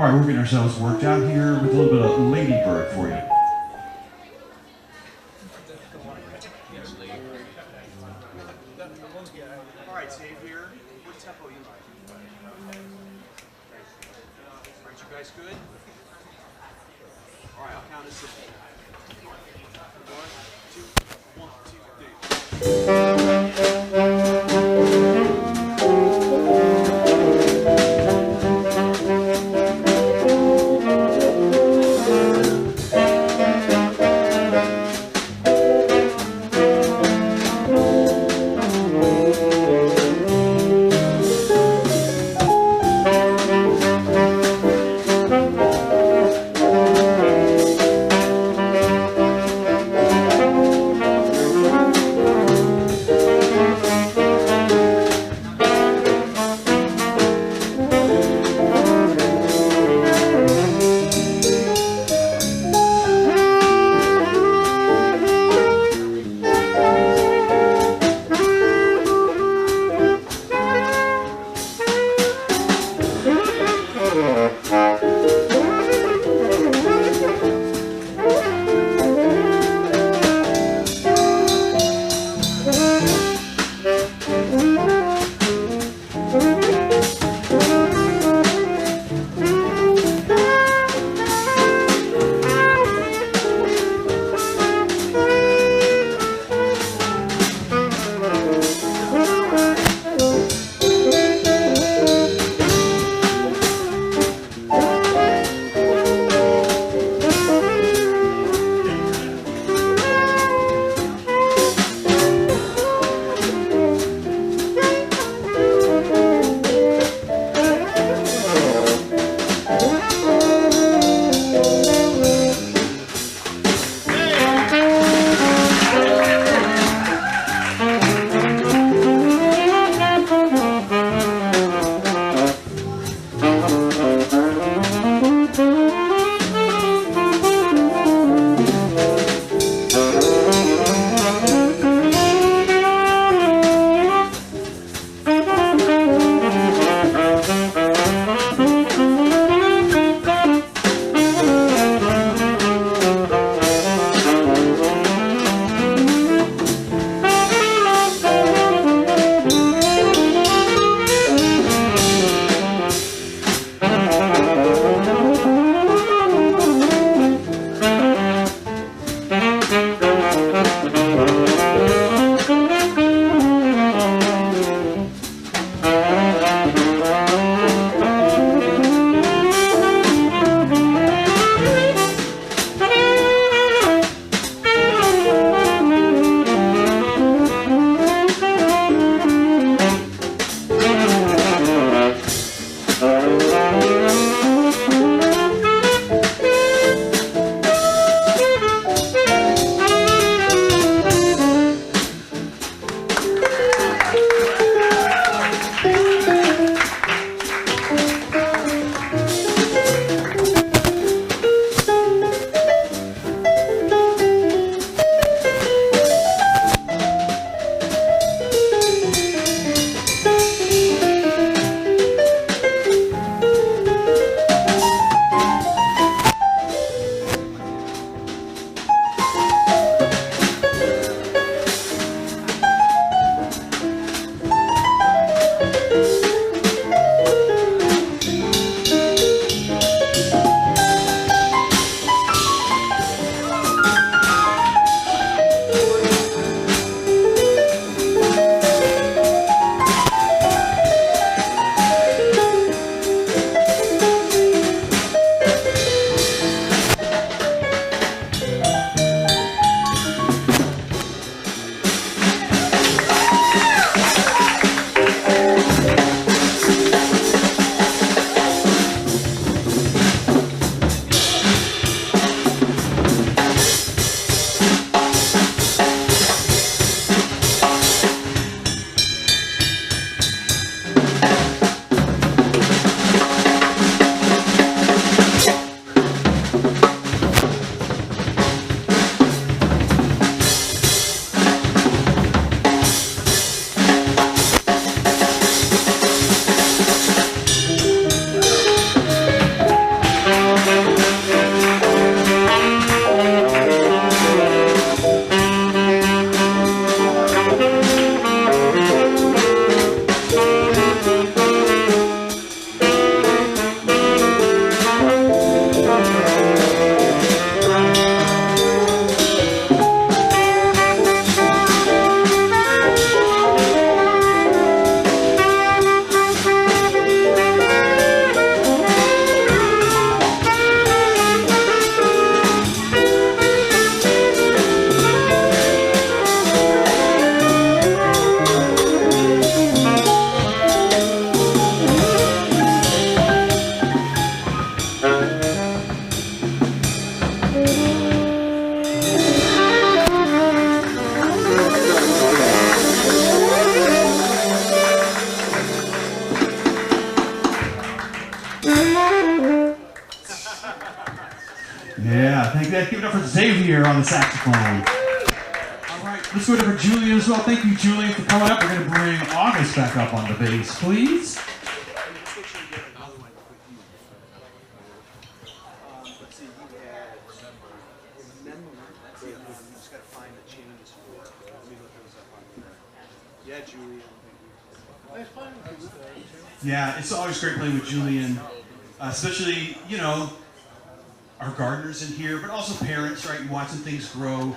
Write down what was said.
All right, we're getting ourselves worked out here with a little bit of Lady Bird for you. All right, stay here. What tempo you like? Aren't you guys good? All right, I'll count us in. 1, 2, 1, 2, 3. Yeah, thank you. Give it up for Xavier on the saxophone. All right, let's go to for Julien as well. Thank you, Julien, for coming up. We're going to bring August back up on the bass, please. Let's make sure we get another one with you. Let's see, you had remember. That's the other one. You just got to find the changes for it. Let me look those up on there. Yeah, Julien. Yeah, it's always great playing with Julien, especially, you know, our gardeners in here, but also parents, right? Watching things grow.